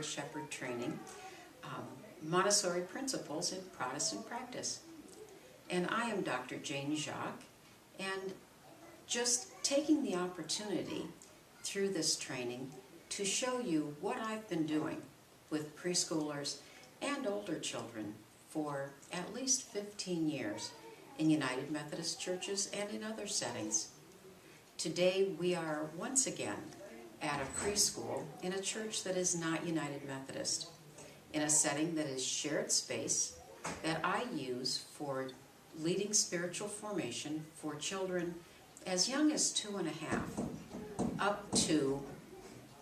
Good Shepherd training, Montessori Principles in Protestant Practice. And I am Dr. Jane Jacques, and just taking the opportunity through this training to show you what I've been doing with preschoolers and older children for at least 15 years in United Methodist churches and in other settings. Today we are once again at a preschool in a church that is not United Methodist, in a setting that is shared space that I use for leading spiritual formation for children as young as 2.5 up to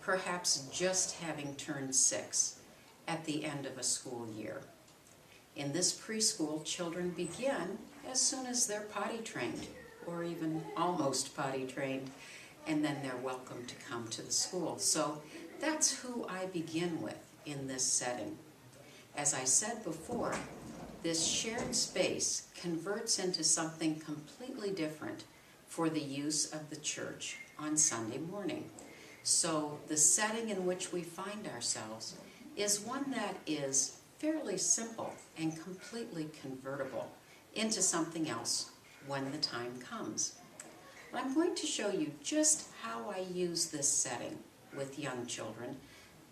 perhaps just having turned 6 at the end of a school year. In this preschool, children begin as soon as they're potty trained, or even almost potty trained, and then they're welcome to come to the school. So that's who I begin with in this setting. As I said before, this shared space converts into something completely different for the use of the church on Sunday morning. So the setting in which we find ourselves is one that is fairly simple and completely convertible into something else when the time comes. I'm going to show you just how I use this setting with young children,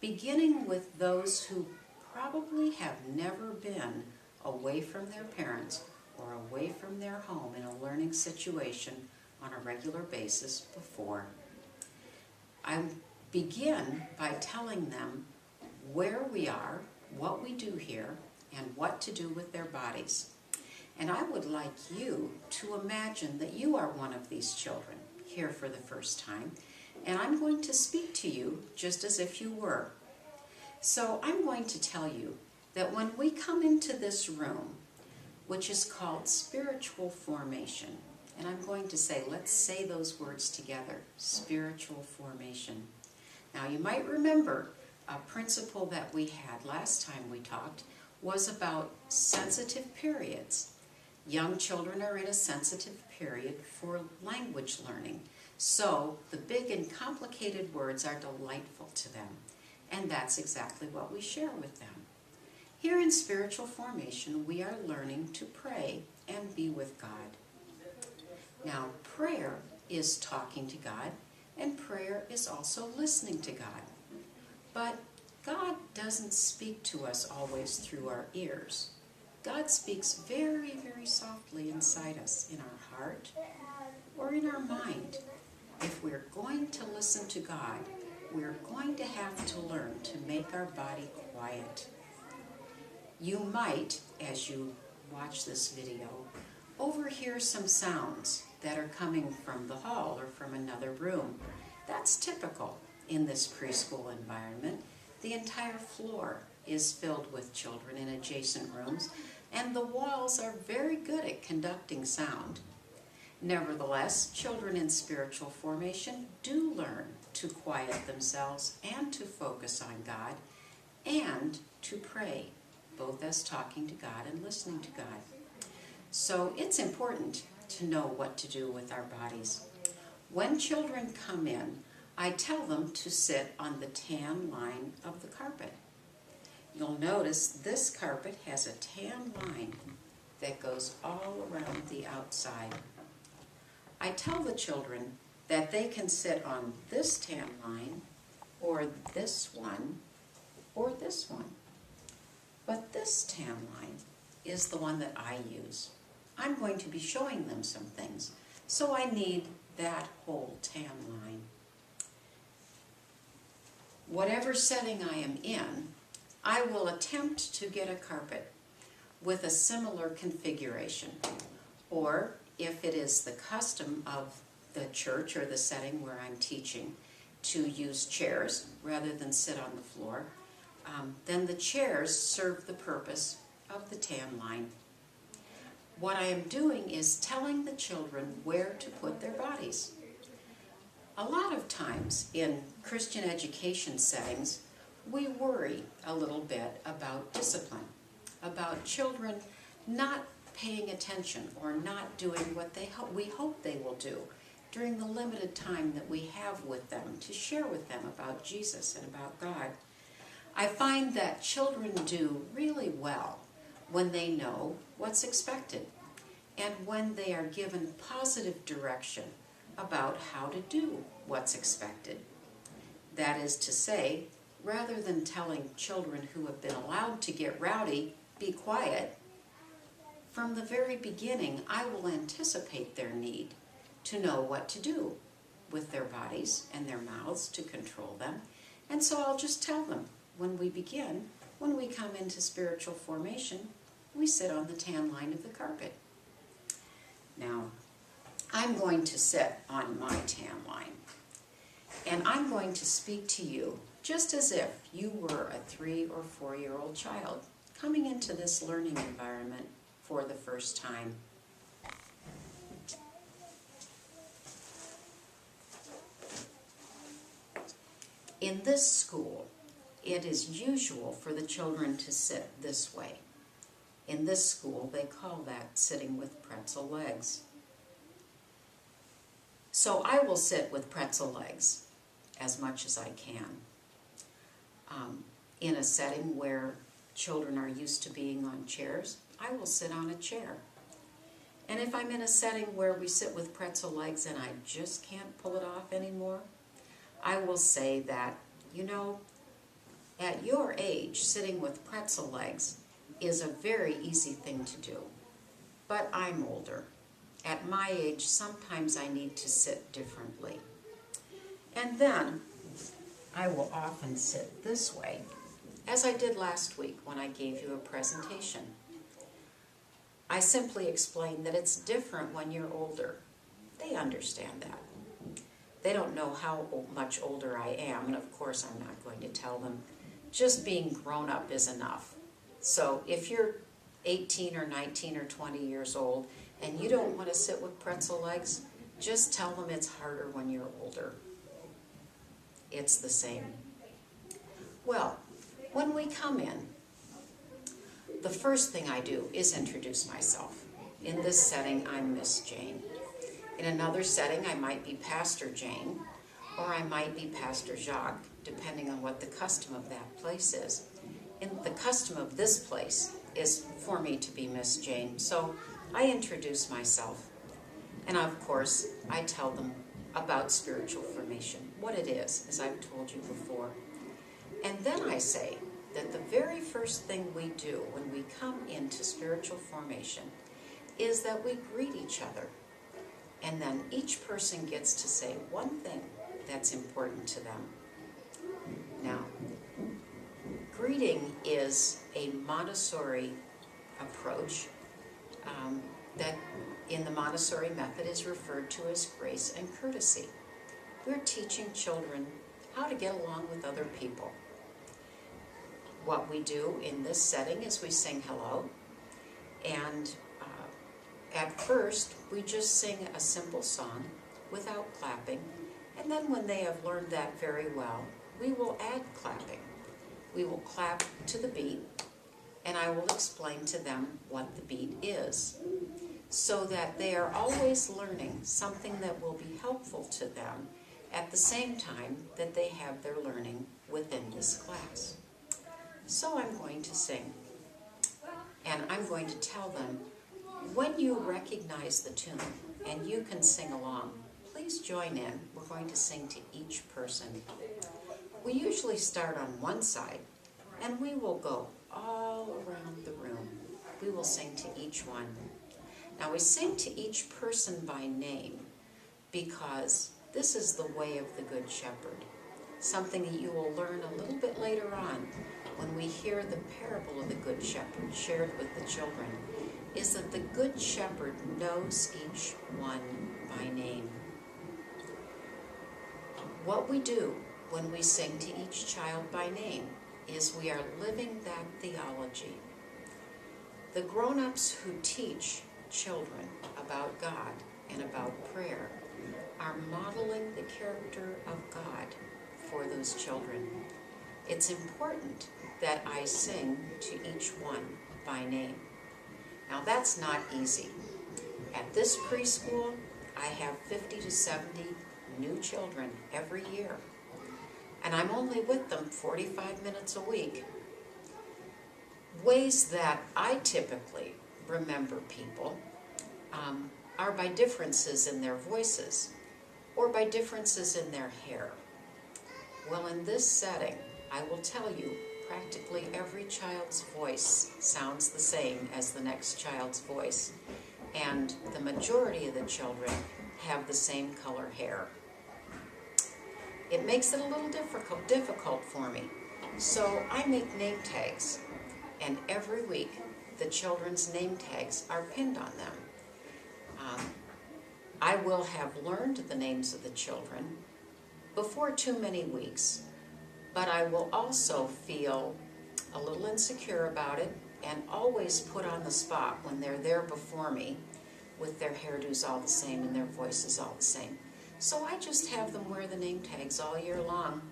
beginning with those who probably have never been away from their parents or away from their home in a learning situation on a regular basis before. I begin by telling them where we are, what we do here, and what to do with their bodies. And I would like you to imagine that you are one of these children here for the first time, and I'm going to speak to you just as if you were. So I'm going to tell you that when we come into this room, which is called spiritual formation, and I'm going to say, let's say those words together, spiritual formation. Now you might remember a principle that we had last time we talked was about sensitive periods. Young children are in a sensitive period for language learning, so the big and complicated words are delightful to them, and that's exactly what we share with them. Here in spiritual formation, we are learning to pray and be with God. Now, prayer is talking to God, and prayer is also listening to God. But God doesn't speak to us always through our ears. God speaks very, very softly inside us, in our heart or in our mind. If we're going to listen to God, we're going to have to learn to make our body quiet. You might, as you watch this video, overhear some sounds that are coming from the hall or from another room. That's typical in this preschool environment. The entire floor is filled with children in adjacent rooms, and the walls are very good at conducting sound. Nevertheless, children in spiritual formation do learn to quiet themselves and to focus on God and to pray, both as talking to God and listening to God. So it's important to know what to do with our bodies. When children come in, I tell them to sit on the tan line of the carpet. You'll notice this carpet has a tan line that goes all around the outside. I tell the children that they can sit on this tan line, or this one, or this one. But this tan line is the one that I use. I'm going to be showing them some things, so I need that whole tan line. Whatever setting I am in, I will attempt to get a carpet with a similar configuration. Or if it is the custom of the church or the setting where I'm teaching to use chairs rather than sit on the floor, then the chairs serve the purpose of the tan line. What I am doing is telling the children where to put their bodies. A lot of times in Christian education settings, we worry a little bit about discipline, about children not paying attention or not doing what we hope they will do during the limited time that we have with them to share with them about Jesus and about God. I find that children do really well when they know what's expected and when they are given positive direction about how to do what's expected. That is to say, rather than telling children who have been allowed to get rowdy, be quiet, from the very beginning I will anticipate their need to know what to do with their bodies and their mouths to control them. And so I'll just tell them when we begin, when we come into spiritual formation, we sit on the tan line of the carpet. Now, I'm going to sit on my tan line, and I'm going to speak to you just as if you were a 3 or 4-year-old child coming into this learning environment for the first time. In this school, it is usual for the children to sit this way. In this school, they call that sitting with pretzel legs. So I will sit with pretzel legs as much as I can. In a setting where children are used to being on chairs, I will sit on a chair. And if I'm in a setting where we sit with pretzel legs and I just can't pull it off anymore, I will say that, you know, at your age, sitting with pretzel legs is a very easy thing to do. But I'm older. At my age, sometimes I need to sit differently. And then I will often sit this way, as I did last week when I gave you a presentation. I simply explained that it's different when you're older. They understand that. They don't know how much older I am, and of course I'm not going to tell them. Just being grown up is enough. So if you're 18 or 19 or 20 years old and you don't want to sit with pretzel legs, just tell them it's harder when you're older. It's the same. Well, when we come in, the first thing I do is introduce myself. In this setting, I'm Miss Jane. In another setting, I might be Pastor Jane, or I might be Pastor Jacques, depending on what the custom of that place is. And the custom of this place is for me to be Miss Jane, so I introduce myself. And of course, I tell them about spiritual formation, what it is, as I've told you before. And then I say that the very first thing we do when we come into spiritual formation is that we greet each other. And then each person gets to say one thing that's important to them. Now, greeting is a Montessori approach that in the Montessori method is referred to as grace and courtesy. We're teaching children how to get along with other people. What we do in this setting is we sing hello, and at first we just sing a simple song without clapping, and then when they have learned that very well, we will add clapping. We will clap to the beat, and I will explain to them what the beat is, so that they are always learning something that will be helpful to them at the same time that they have their learning within this class. So I'm going to sing, and I'm going to tell them, when you recognize the tune and you can sing along, please join in. We're going to sing to each person. We usually start on one side, and we will go all around the room. We will sing to each one. Now we sing to each person by name because this is the way of the Good Shepherd, something that you will learn a little bit later on when we hear the parable of the Good Shepherd shared with the children, is that the Good Shepherd knows each one by name. What we do when we sing to each child by name is we are living that theology. The grown-ups who teach children about God and about prayer are modeling the character of God for those children. It's important that I sing to each one by name. Now that's not easy. At this preschool, I have 50 to 70 new children every year. and I'm only with them 45 minutes a week. Ways that I typically remember people are by differences in their voices or by differences in their hair. Well, in this setting, I will tell you, practically every child's voice sounds the same as the next child's voice, and the majority of the children have the same color hair. It makes it a little difficult for me. So I make name tags, and every week the children's name tags are pinned on them. I will have learned the names of the children before too many weeks, but I will also feel a little insecure about it and always put on the spot when they're there before me with their hairdos all the same and their voices all the same. So I just have them wear the name tags all year long.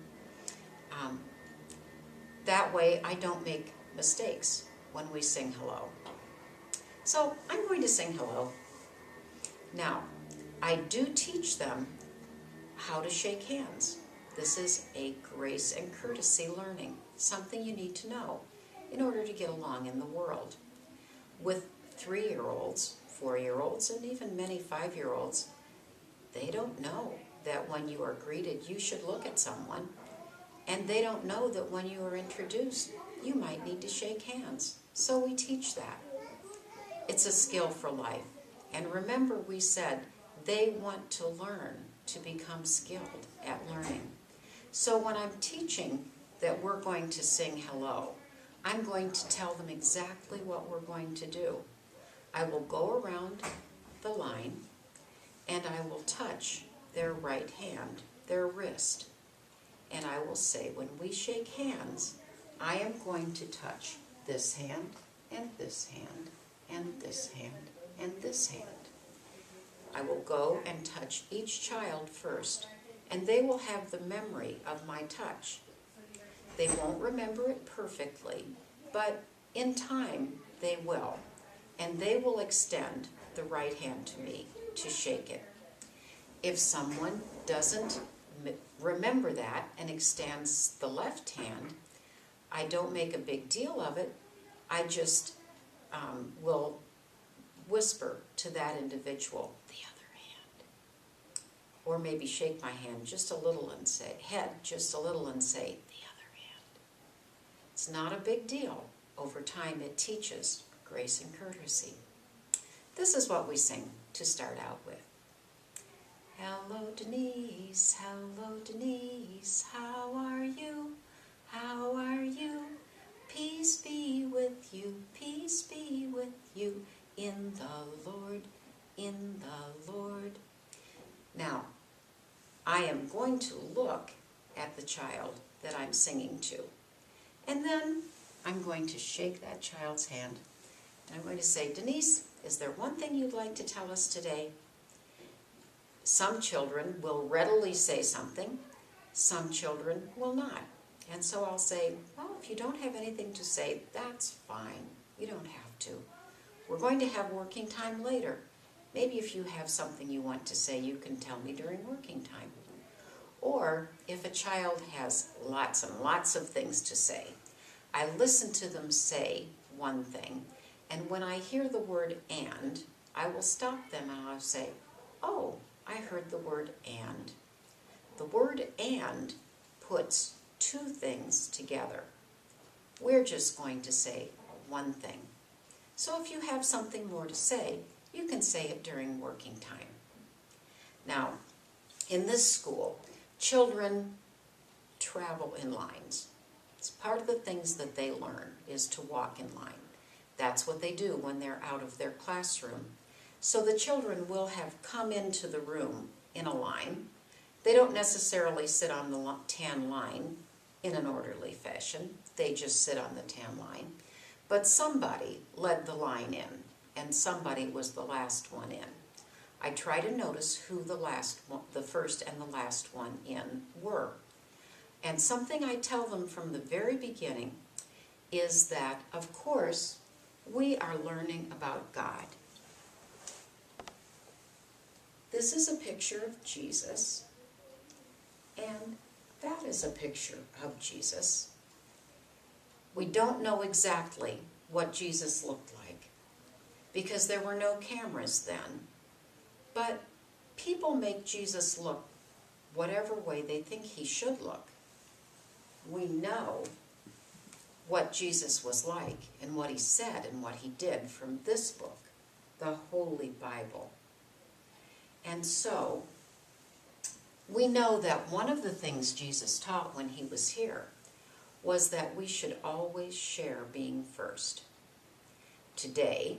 That way I don't make mistakes when we sing hello. So I'm going to sing hello. Now, I do teach them how to shake hands. This is a grace and courtesy learning, something you need to know in order to get along in the world. With 3-year-olds, 4-year-olds, and even many 5-year-olds, they don't know that when you are greeted, you should look at someone, and they don't know that when you are introduced, you might need to shake hands. So we teach that. It's a skill for life. And remember, we said they want to learn to become skilled at learning. So when I'm teaching that we're going to sing hello, I'm going to tell them exactly what we're going to do. I will go around the line and I will touch their right hand, their wrist. And I will say, when we shake hands, I am going to touch this hand and this hand and this hand and this hand. I will go and touch each child first, and they will have the memory of my touch. They won't remember it perfectly, but in time they will, and they will extend the right hand to me to shake it. If someone doesn't remember that and extends the left hand, I don't make a big deal of it. I just will whisper to that individual, the other hand. Or maybe shake my hand just a little and say, head just a little and say, the other hand. It's not a big deal. Over time it teaches grace and courtesy. This is what we sing to start out with. Hello Denise, how are you? How are you? Peace be with you, peace be with you, in the Lord, in the Lord. Now, I am going to look at the child that I'm singing to, and then I'm going to shake that child's hand, and I'm going to say, Denise, is there one thing you'd like to tell us today? Some children will readily say something, some children will not. And so I'll say, well, if you don't have anything to say, that's fine. You don't have to. We're going to have working time later. Maybe if you have something you want to say, you can tell me during working time. Or if a child has lots and lots of things to say, I listen to them say one thing, and when I hear the word and, I will stop them and I'll say, oh, I heard the word and. The word and puts two things together. We're just going to say one thing. So if you have something more to say, you can say it during working time. Now, in this school, children travel in lines. It's part of the things that they learn is to walk in line. That's what they do when they're out of their classroom. So the children will have come into the room in a line. They don't necessarily sit on the tan line in an orderly fashion. They just sit on the tan line. But somebody led the line in, and somebody was the last one in. I try to notice who the first and the last one in were. And something I tell them from the very beginning is that, of course, we are learning about God. This is a picture of Jesus, and That is a picture of Jesus. We don't know exactly what Jesus looked like because there were no cameras then. But people make Jesus look whatever way they think he should look. We know what Jesus was like and what he said and what he did from this book, the Holy Bible. And so, we know that one of the things Jesus taught when he was here was that we should always share being first. Today,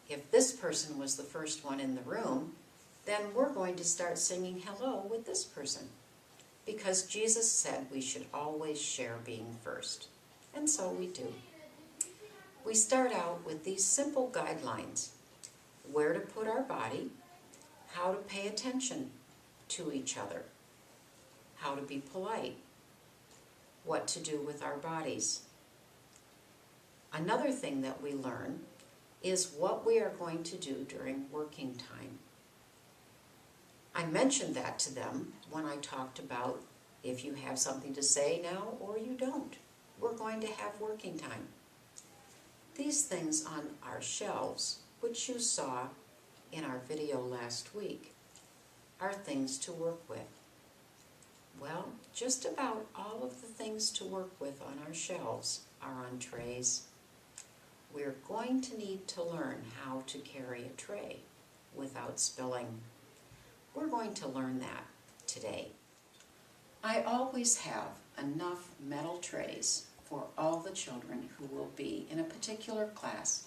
if this person was the first one in the room, then we're going to start singing hello with this person. Because Jesus said we should always share being first. And so we do. We start out with these simple guidelines: where to put our body, how to pay attention to each other, how to be polite, what to do with our bodies. Another thing that we learn is what we are going to do during working time. I mentioned that to them when I talked about if you have something to say now or you don't. We're going to have working time. These things on our shelves, which you saw in our video last week, are things to work with. Well, just about all of the things to work with on our shelves are on trays. We're going to need to learn how to carry a tray without spilling. We're going to learn that today. I always have enough metal trays for all the children who will be in a particular class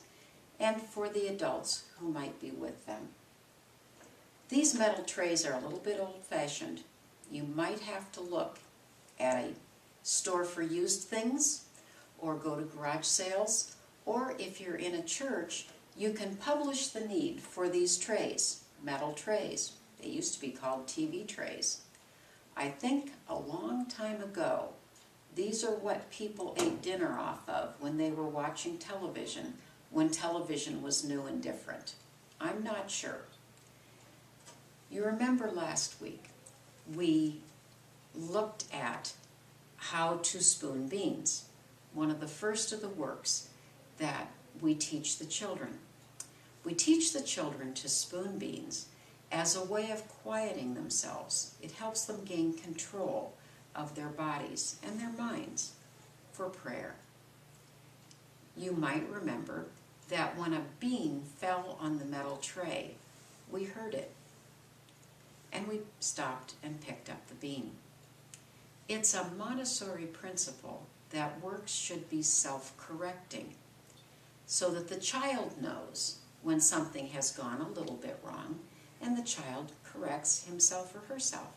and for the adults who might be with them. These metal trays are a little bit old-fashioned. You might have to look at a store for used things or go to garage sales, or if you're in a church, you can publish the need for these trays, metal trays. They used to be called TV trays. I think a long time ago, these are what people ate dinner off of when they were watching television, when television was new and different. I'm not sure. You remember last week, we looked at how to spoon beans, one of the first of the works that we teach the children. We teach the children to spoon beans as a way of quieting themselves. It helps them gain control of their bodies and their minds for prayer. You might remember that when a bean fell on the metal tray, we heard it. And we stopped and picked up the bean. It's a Montessori principle that works should be self-correcting, so that the child knows when something has gone a little bit wrong, and the child corrects himself or herself,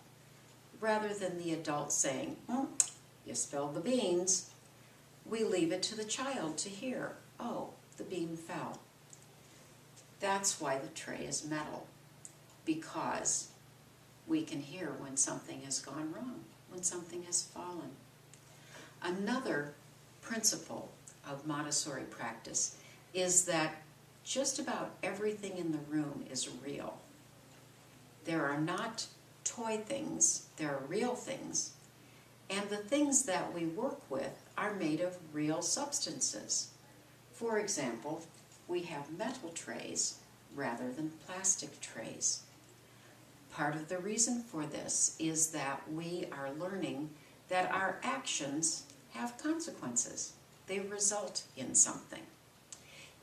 rather than the adult saying, you spilled the beans. We leave it to the child to hear, oh, the bean fell. That's why the tray is metal, because we can hear when something has gone wrong, when something has fallen. Another principle of Montessori practice is that just about everything in the room is real. There are not toy things, there are real things, and the things that we work with are made of real substances. For example, we have metal trays rather than plastic trays. Part of the reason for this is that we are learning that our actions have consequences. They result in something.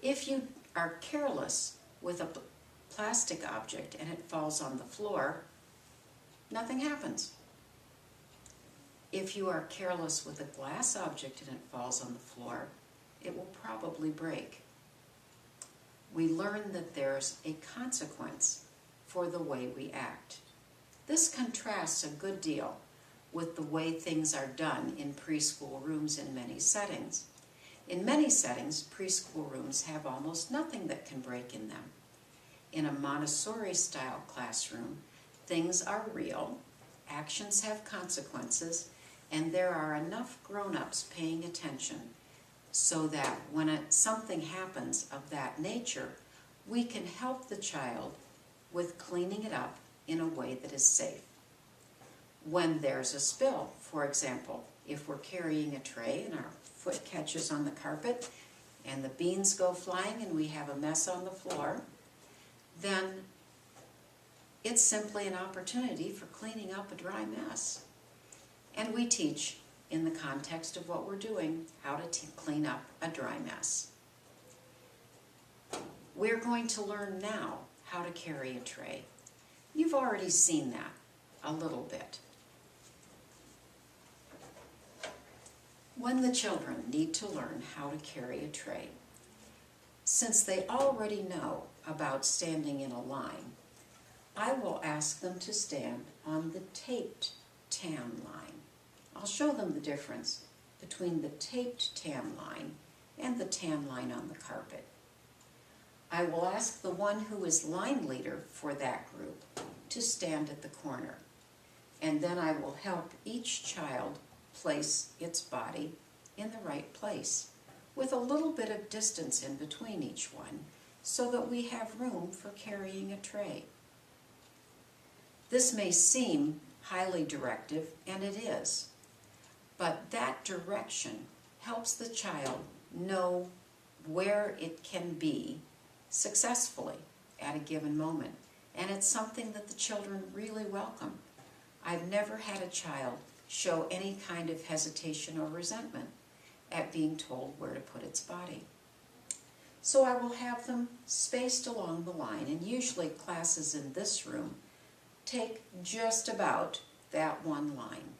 If you are careless with a plastic object and it falls on the floor, nothing happens. If you are careless with a glass object and it falls on the floor, it will probably break. We learn that there's a consequence for the way we act. This contrasts a good deal with the way things are done in preschool rooms in many settings. In many settings, preschool rooms have almost nothing that can break in them. In a Montessori-style classroom, things are real, actions have consequences, and there are enough grown-ups paying attention so that when something happens of that nature, we can help the child with cleaning it up in a way that is safe. when there's a spill. For example, if we're carrying a tray and our foot catches on the carpet and the beans go flying and we have a mess on the floor, then it's simply an opportunity for cleaning up a dry mess. And we teach, in the context of what we're doing, how to clean up a dry mess. We're going to learn now how to carry a tray. You've already seen that a little bit. When the children need to learn how to carry a tray, since they already know about standing in a line, I will ask them to stand on the taped tan line. I'll show them the difference between the taped tan line and the tan line on the carpet. I will ask the one who is line leader for that group to stand at the corner, and then I will help each child place its body in the right place, with a little bit of distance in between each one, so that we have room for carrying a tray. This may seem highly directive, and it is, but that direction helps the child know where it can be successfully at a given moment, and it's something that the children really welcome. I've never had a child show any kind of hesitation or resentment at being told where to put its body. So I will have them spaced along the line, and usually classes in this room take just about that one line.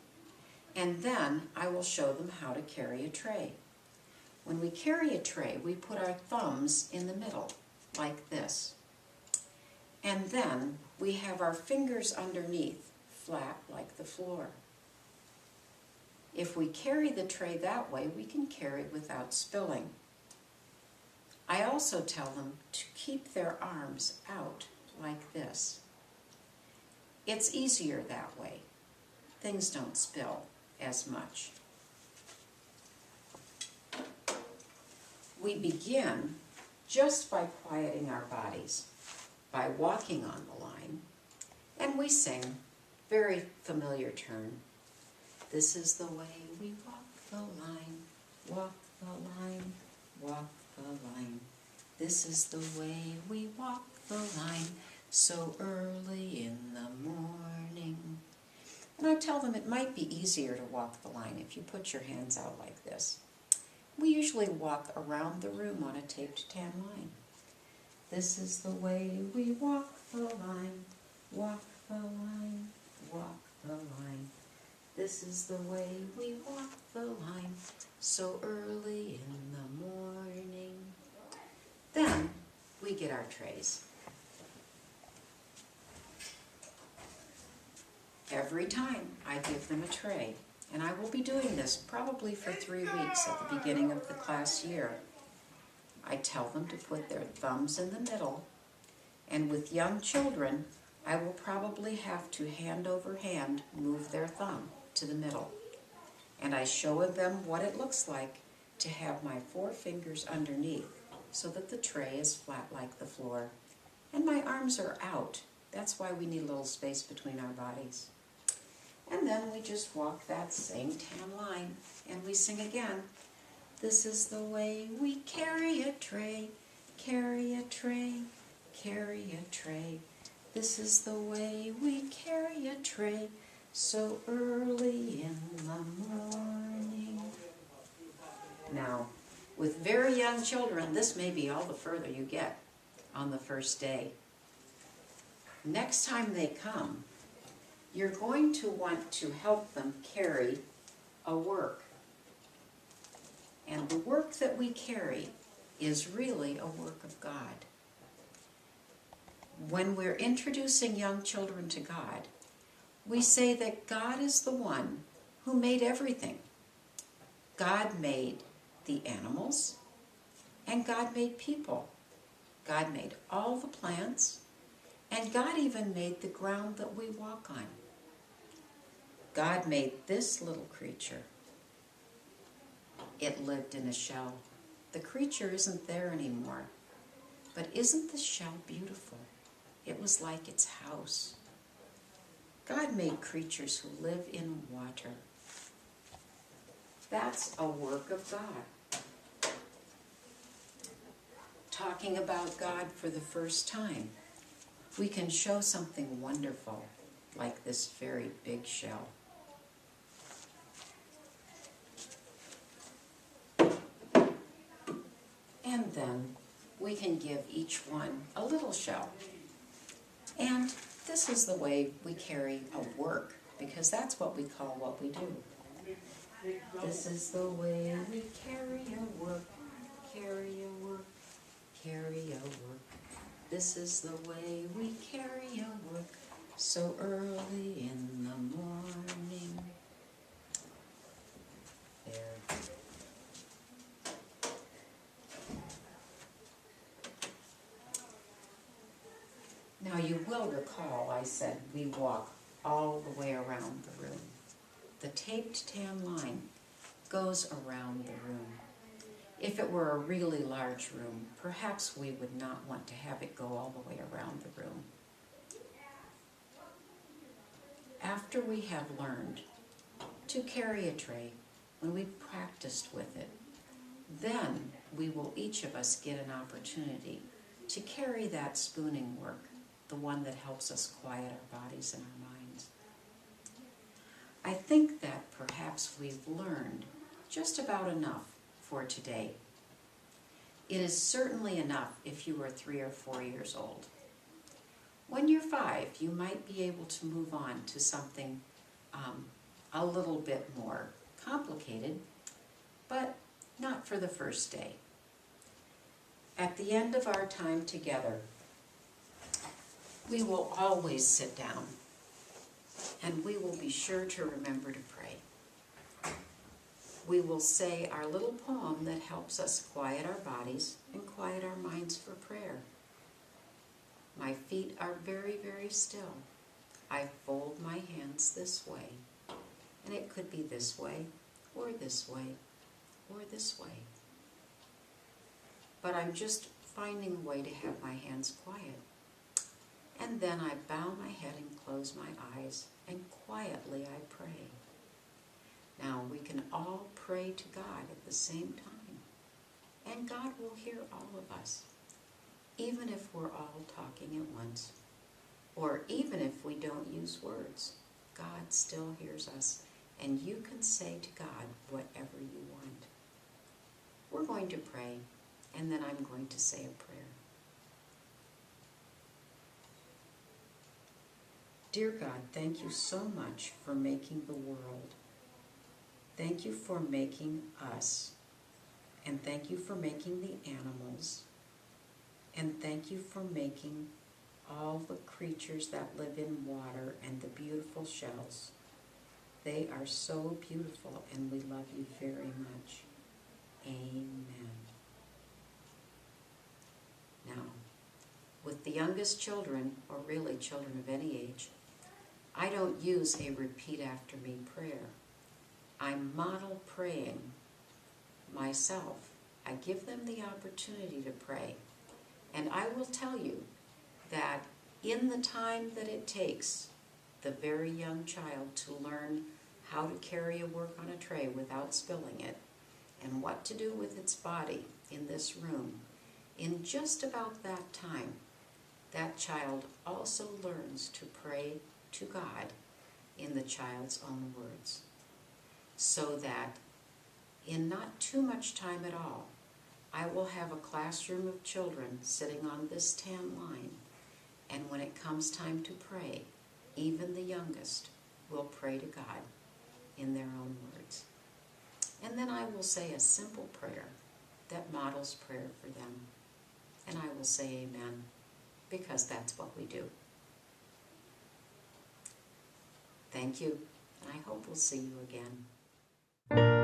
And then I will show them how to carry a tray. When we carry a tray, we put our thumbs in the middle, like this. And then we have our fingers underneath, flat like the floor. If we carry the tray that way, we can carry without spilling. I also tell them to keep their arms out like this. It's easier that way. Things don't spill as much. We begin just by quieting our bodies, by walking on the line, and we sing very familiar tune. This is the way we walk the line, walk the line, walk the line. This is the way we walk the line, so early in the morning. And I tell them it might be easier to walk the line if you put your hands out like this. We usually walk around the room on a taped tan line. This is the way we walk the line, walk the line, walk the line. This is the way we walk the line, so early in the morning. Then we get our trays. Every time I give them a tray, and I will be doing this probably for 3 weeks at the beginning of the class year. I tell them to put their thumbs in the middle, and with young children, I will probably have to hand over hand move their thumb to the middle. And I show them what it looks like to have my 4 fingers underneath so that the tray is flat like the floor. And my arms are out. That's why we need a little space between our bodies. And then we just walk that same tan line, and we sing again. This is the way we carry a tray, carry a tray, carry a tray. This is the way we carry a tray, so early in the morning. Now, with very young children, this may be all the further you get on the first day. Next time they come, you're going to want to help them carry a work. And the work that we carry is really a work of God. When we're introducing young children to God, we say that God is the one who made everything. God made the animals, and God made people. God made all the plants, and God even made the ground that we walk on. God made this little creature. It lived in a shell. The creature isn't there anymore. But isn't the shell beautiful? It was like its house. God made creatures who live in water. That's a work of God. Talking about God for the first time, we can show something wonderful, like this very big shell. And then we can give each one a little shell. And this is the way we carry a work, because that's what we call what we do. This is the way we carry a work, carry a work, carry a work. This is the way we carry a work, so early in the morning. There. Now you will recall I said we walk all the way around the room. The taped tan line goes around the room. If it were a really large room, perhaps we would not want to have it go all the way around the room. After we have learned to carry a tray, when we've practiced with it, then we will each of us get an opportunity to carry that spooning work, the one that helps us quiet our bodies and our minds. I think that perhaps we've learned just about enough for today. It is certainly enough if you are 3 or 4 years old. When you're 5, you might be able to move on to something a little bit more complicated, but not for the first day. At the end of our time together, we will always sit down, and we will be sure to remember to pray. We will say our little poem that helps us quiet our bodies and quiet our minds for prayer. My feet are very, very still. I fold my hands this way, and it could be this way, or this way, or this way. But I'm just finding a way to have my hands quiet. And then I bow my head and close my eyes, and quietly I pray. Now we can all pray to God at the same time, and God will hear all of us, even if we're all talking at once, or even if we don't use words. God still hears us, and you can say to God whatever you want. We're going to pray, and then I'm going to say a prayer. Dear God, thank you so much for making the world. Thank you for making us, and thank you for making the animals, and thank you for making all the creatures that live in water and the beautiful shells. They are so beautiful, and we love you very much. Amen. Now, with the youngest children, or really children of any age, I don't use a repeat after me prayer. I model praying myself. I give them the opportunity to pray. And I will tell you that in the time that it takes the very young child to learn how to carry a work on a tray without spilling it, and what to do with its body in this room, in just about that time, that child also learns to pray to God in the child's own words, so that in not too much time at all, I will have a classroom of children sitting on this tan line, and when it comes time to pray, even the youngest will pray to God in their own words. And then I will say a simple prayer that models prayer for them, and I will say amen, because that's what we do. Thank you, and I hope we'll see you again.